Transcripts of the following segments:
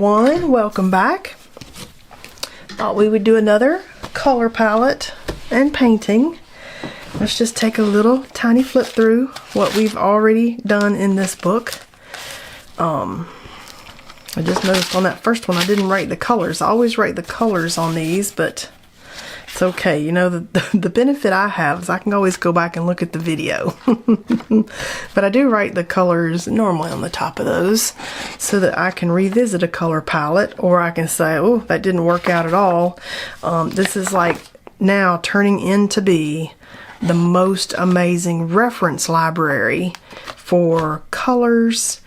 everyone, welcome back. Thought we would do another color palette and painting. Let's just take a little tiny flip through what we've already done in this book. I just noticed on that first one I didn't write the colors. I always write the colors on these, but it's okay. You know, the benefit I have is I can always go back and look at the video. But I do write the colors normally on the top of those so that I can revisit a color palette, or I can say, oh, that didn't work out at all. This is like now turning into be the most amazing reference library for colors,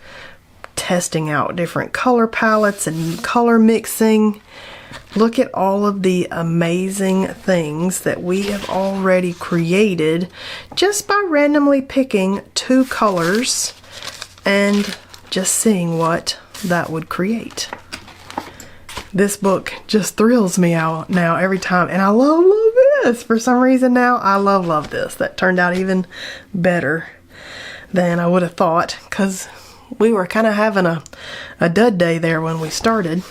testing out different color palettes and color mixing. Look at all of the amazing things that we have already created just by randomly picking two colors and just seeing what that would create. This book just thrills me out now every time, and I love this. For some reason now, I love this. That turned out even better than I would have thought, because we were kind of having a dud day there when we started.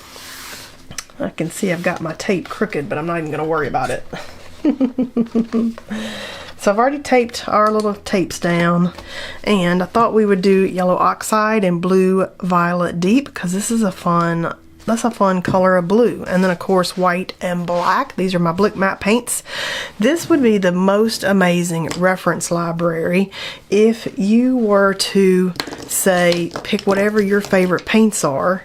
I can see I've got my tape crooked, but I'm not even going to worry about it. So I've already taped our little tapes down, and I thought we would do yellow oxide and blue violet deep, because this is that's a fun color of blue. And then of course white and black. These are my Blick Matte paints. This would be the most amazing reference library if you were to say pick whatever your favorite paints are.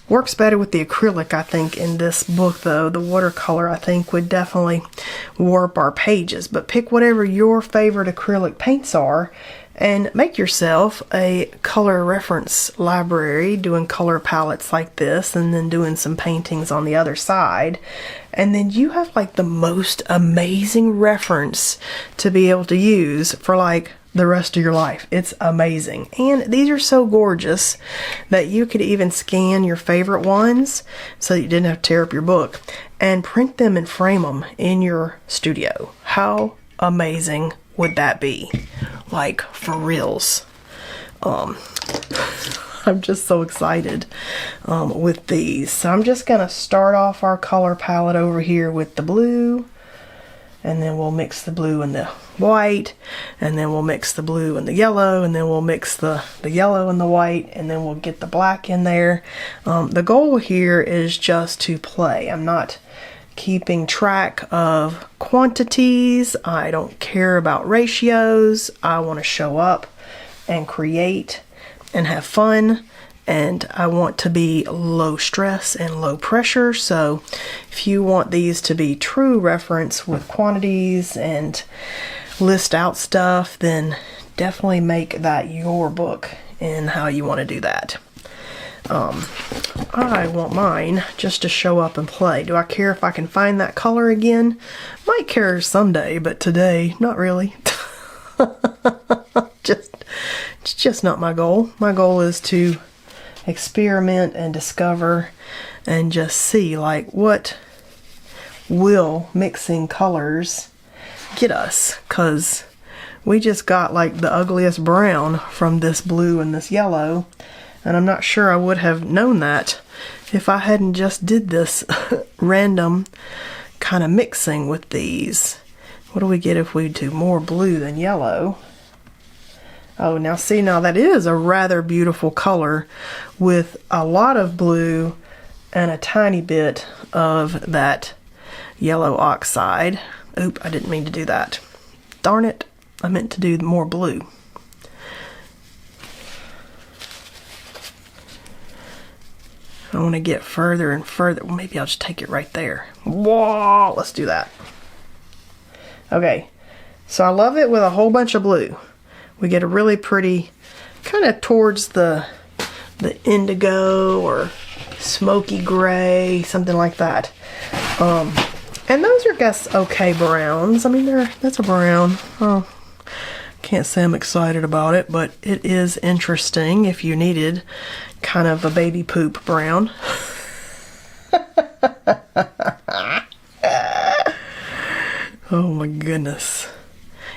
Works better with the acrylic, I think, in this book, though. The watercolor, I think, would definitely warp our pages. But pick whatever your favorite acrylic paints are and make yourself a color reference library, doing color palettes like this, and then doing some paintings on the other side. And then you have like the most amazing reference to be able to use for like the rest of your life. It's amazing. And these are so gorgeous that you could even scan your favorite ones so that you didn't have to tear up your book and print them and frame them in your studio. How amazing would that be? Like, for reals. I'm just so excited with these. So I'm just gonna start off our color palette over here with the blue, and then we'll mix the blue and the white, and then we'll mix the blue and the yellow, and then we'll mix the yellow and the white, and then we'll get the black in there. The goal here is just to play. I'm not keeping track of quantities. I don't care about ratios. I want to show up and create and have fun, and I want to be low stress and low pressure. So if you want these to be true reference with quantities and list out stuff, then definitely make that your book in how you want to do that. I want mine just to show up and play. Do I care if I can find that color again? Might care someday, but today, not really. It's just not my goal. My goal is to experiment and discover and just see, like, what will mixing colors get us, because we just got like the ugliest brown from this blue and this yellow, and I'm not sure I would have known that if I hadn't just did this random kind of mixing with these. What do we get if we do more blue than yellow? Oh, now see, now that is a rather beautiful color with a lot of blue and a tiny bit of that yellow oxide. Oop, I didn't mean to do that. Darn it, I meant to do more blue. I want to get further and further. Well, maybe I'll just take it right there. Whoa, let's do that. Okay, so I love it with a whole bunch of blue. We get a really pretty, kind of towards the indigo or smoky gray, something like that. And those are, I guess, okay browns. I mean, that's a brown. Oh, can't say I'm excited about it, but it is interesting if you needed kind of a baby poop brown. Oh my goodness.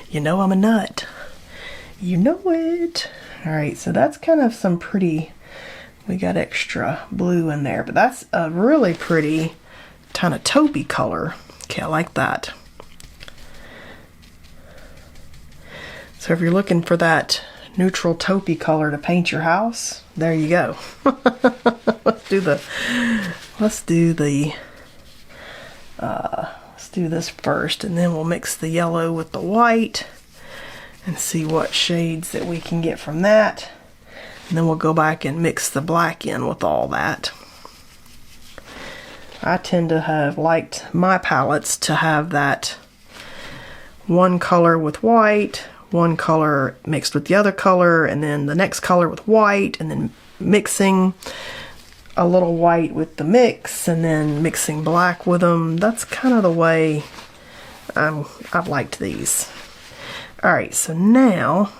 You know I'm a nut. You know it. Alright, so that's kind of some pretty we got extra blue in there, but that's a really pretty kind of taupey color. Okay, I like that. So if you're looking for that neutral taupey color to paint your house, there you go. Let's do this first, and then we'll mix the yellow with the white and see what shades that we can get from that. And then we'll go back and mix the black in with all that. I tend to have liked my palettes to have that one color with white, one color mixed with the other color, and then the next color with white, and then mixing a little white with the mix, and then mixing black with them. That's kind of the way I've liked these. Alright, so now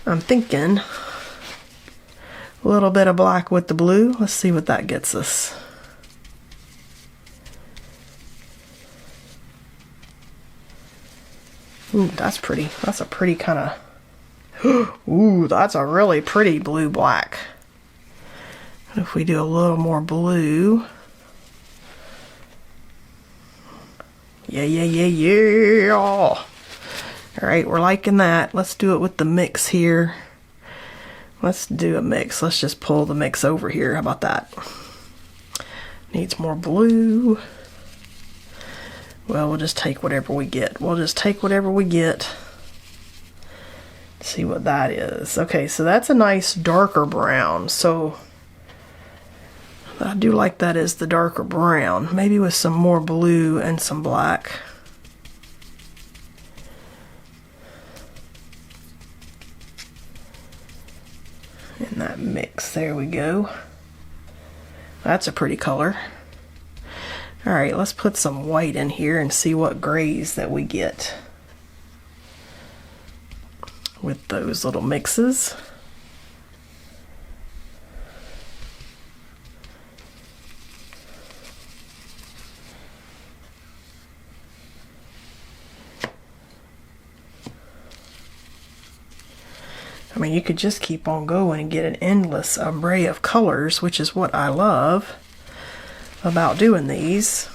I'm thinking a little bit of black with the blue. Let's see what that gets us. Ooh, that's pretty. That's a pretty kind of... Ooh, that's a really pretty blue-black. If we do a little more blue... Yeah! Alright, we're liking that. Let's do it with the mix here. Let's do a mix. Let's just pull the mix over here. How about that? Needs more blue. Well, we'll just take whatever we get. See what that is. Okay, so that's a nice darker brown. So I do like that as the darker brown. Maybe with some more blue and some black. In that mix, there we go. That's a pretty color. Alright, let's put some white in here and see what grays that we get with those little mixes. I mean, you could just keep on going and get an endless array of colors, which is what I love about doing these.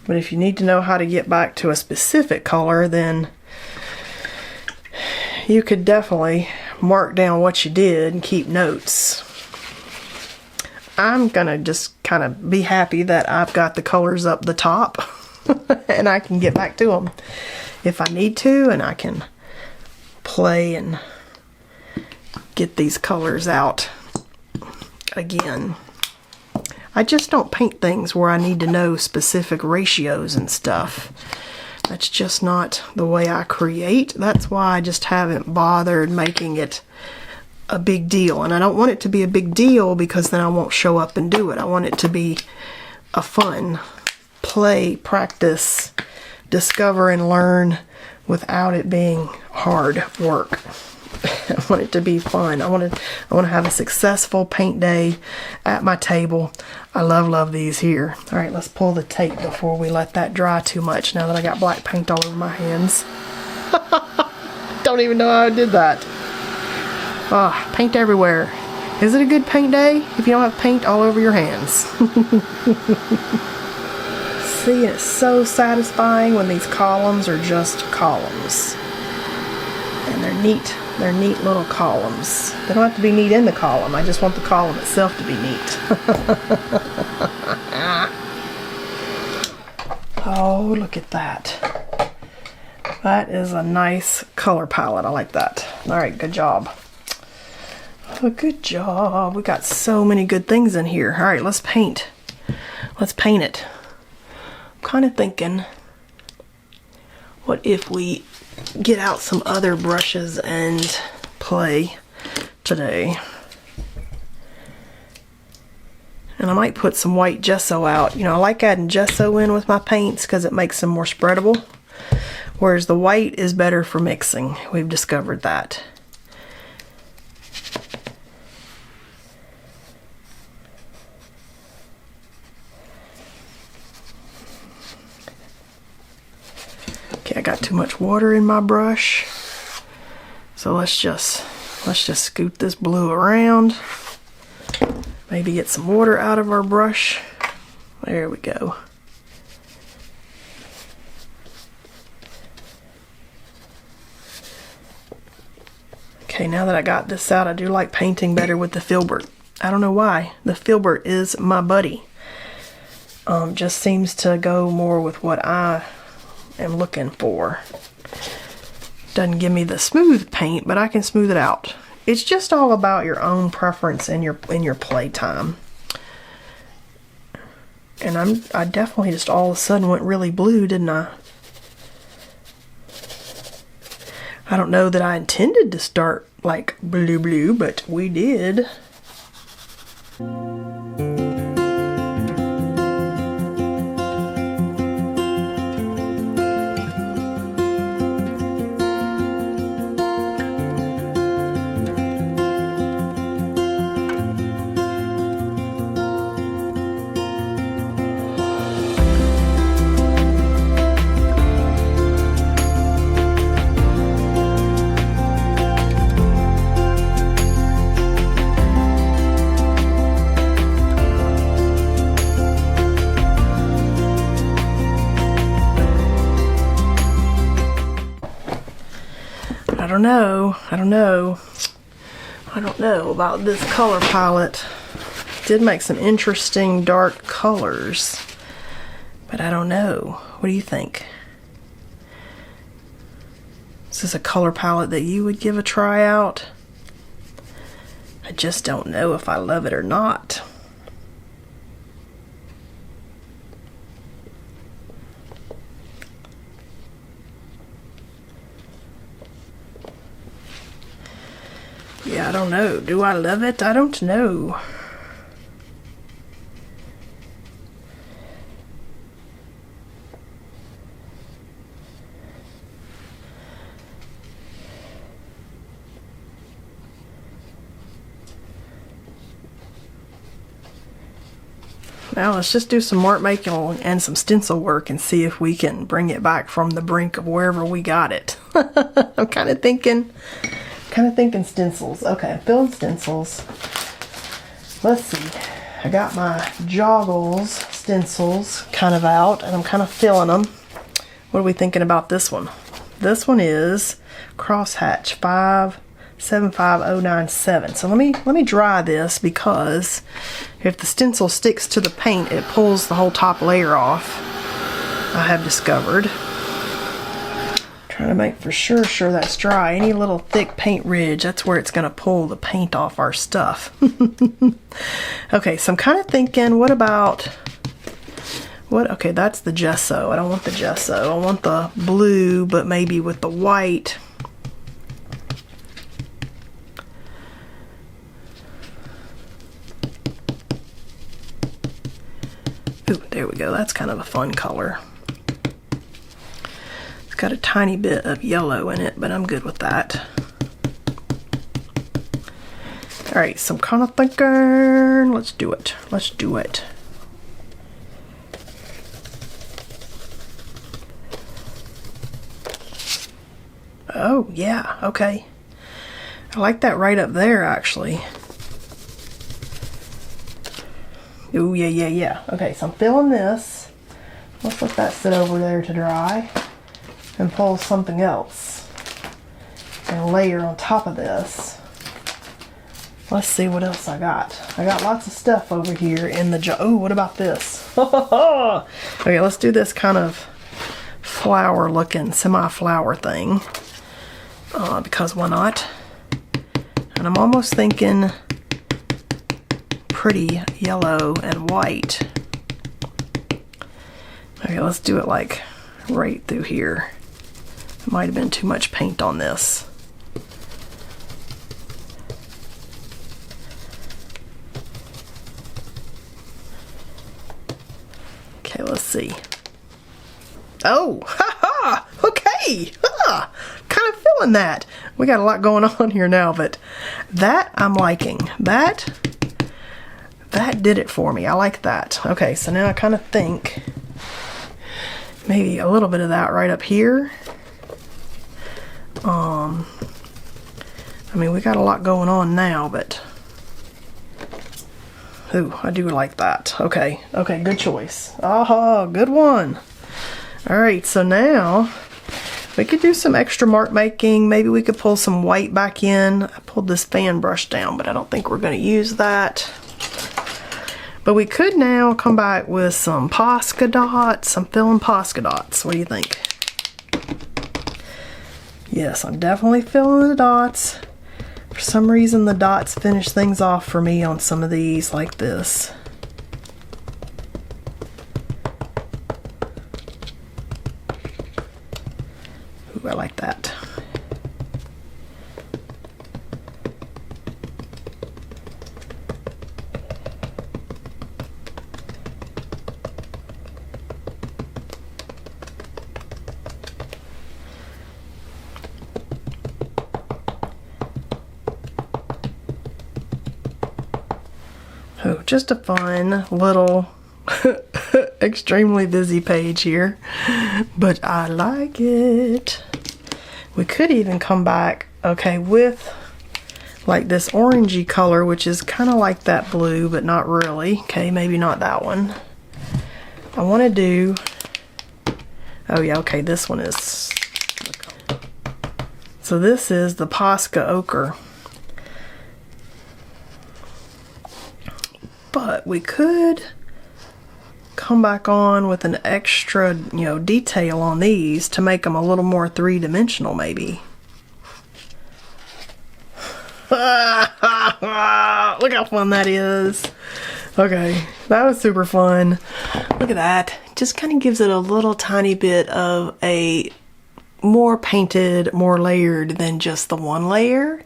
But if you need to know how to get back to a specific color, then you could definitely mark down what you did and keep notes. I'm gonna just kind of be happy that I've got the colors up the top and I can get back to them if I need to, and I can play and get these colors out again. I just don't paint things where I need to know specific ratios and stuff. That's just not the way I create. That's why I just haven't bothered making it a big deal. And I don't want it to be a big deal because then I won't show up and do it. I want it to be a fun play, practice, discover and learn without it being hard work. I want it to be fun. I want to have a successful paint day at my table. I love these here. All right, let's pull the tape before we let that dry too much. Now that I got black paint all over my hands, don't even know how I did that. Ah, paint everywhere. Is it a good paint day if you don't have paint all over your hands? See, it's so satisfying when these columns are just columns. And they're neat. They're neat little columns. They don't have to be neat in the column. I just want the column itself to be neat. Oh, look at that. That is a nice color palette. I like that. All right, good job. Oh, good job. We got so many good things in here. All right, let's paint. Let's paint it. I'm kind of thinking, what if we get out some other brushes and play today? And I might put some white gesso out. You know, I like adding gesso in with my paints because it makes them more spreadable, whereas the white is better for mixing. We've discovered that. Okay, I got too much water in my brush, so let's just Let's just scoot this blue around. Maybe get some water out of our brush. There we go. Okay, now that I got this out, I do like painting better with the filbert. I don't know why. The filbert is my buddy. Just seems to go more with what I am looking for. Doesn't give me the smooth paint, but I can smooth it out. It's just all about your own preference in your playtime. And I definitely just all of a sudden went really blue, didn't I? I don't know that I intended to start like blue, but we did. I don't know about this color palette. It did make some interesting dark colors, but I don't know. What do you think? Is this a color palette that you would give a try out? I just don't know if I love it or not. Yeah, I don't know. Do I love it? I don't know. Now let's just do some mark making and some stencil work and see if we can bring it back from the brink of wherever we got it. I'm kind of thinking stencils. Okay, I'm filling stencils. Let's see. I got my joggles stencils kind of out, and I'm kind of filling them. What are we thinking about this one? This one is Crosshatch 575097. So let me dry this, because if the stencil sticks to the paint, it pulls the whole top layer off. I have discovered. Trying to make for sure that's dry. Any little thick paint ridge, that's where it's going to pull the paint off our stuff. Okay, so I'm kind of thinking, okay, that's the gesso. I don't want the gesso. I want the blue, but maybe with the white. Ooh, there we go. That's kind of a fun color. Got a tiny bit of yellow in it, but I'm good with that. Alright, so I'm kind of thinking, let's do it. Let's do it. Oh, yeah, okay. I like that right up there, actually. Ooh, yeah. Okay, so I'm filling this. Let's let that sit over there to dry. And pull something else and layer on top of this. Let's see what else I got. I got lots of stuff over here in the jar. Oh, what about this? Okay, let's do this kind of flower looking, semi-flower thing. Because why not? And I'm almost thinking pretty yellow and white. Okay, let's do it like right through here. Might have been too much paint on this. Okay, let's see. Oh, haha, okay, kind of feeling that. We got a lot going on here now, but that I'm liking. That did it for me. I like that. Okay, so now I kind of think maybe a little bit of that right up here. I mean, we got a lot going on now, but ooh, I do like that. Okay, okay, good choice. Aha, good one. All right, so now we could do some extra mark making. Maybe we could pull some white back in. I pulled this fan brush down, but I don't think we're going to use that. But we could now come back with some Posca dots. I'm feeling Posca dots. What do you think? Yes, I'm definitely feeling the dots. For some reason, the dots finish things off for me on some of these, like this. Ooh, I like that. Oh, just a fun little extremely busy page here, but I like it. We could even come back, okay, with like this orangey color, which is kind of like that blue, but not really. Okay, maybe not that one. I want to do, oh yeah, okay, this one is, so this is the Posca ochre. But we could come back on with an extra, you know, detail on these to make them a little more three-dimensional, maybe. Look how fun that is. Okay, that was super fun. Look at that. Just kind of gives it a little tiny bit of a more painted, more layered than just the one layer.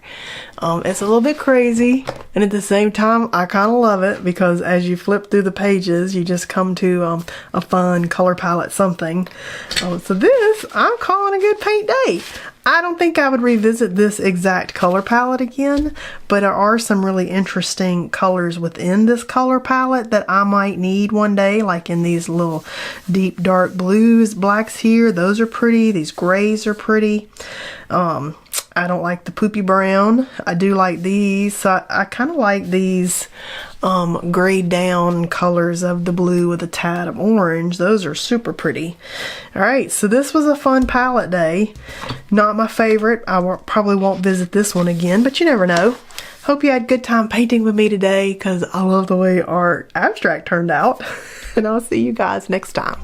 It's a little bit crazy, and at the same time I kind of love it, because as you flip through the pages you just come to a fun color palette something. So this, I'm calling a good paint day. I don't think I would revisit this exact color palette again, but there are some really interesting colors within this color palette that I might need one day, like in these little deep dark blues, blacks here. Those are pretty. These grays are pretty. I don't like the poopy brown. I do like these. So I kind of like these grayed down colors of the blue with a tad of orange. Those are super pretty. Alright, so this was a fun palette day. Not my favorite. I probably won't visit this one again, but you never know. Hope you had a good time painting with me today, because I love the way our abstract turned out. And I'll see you guys next time.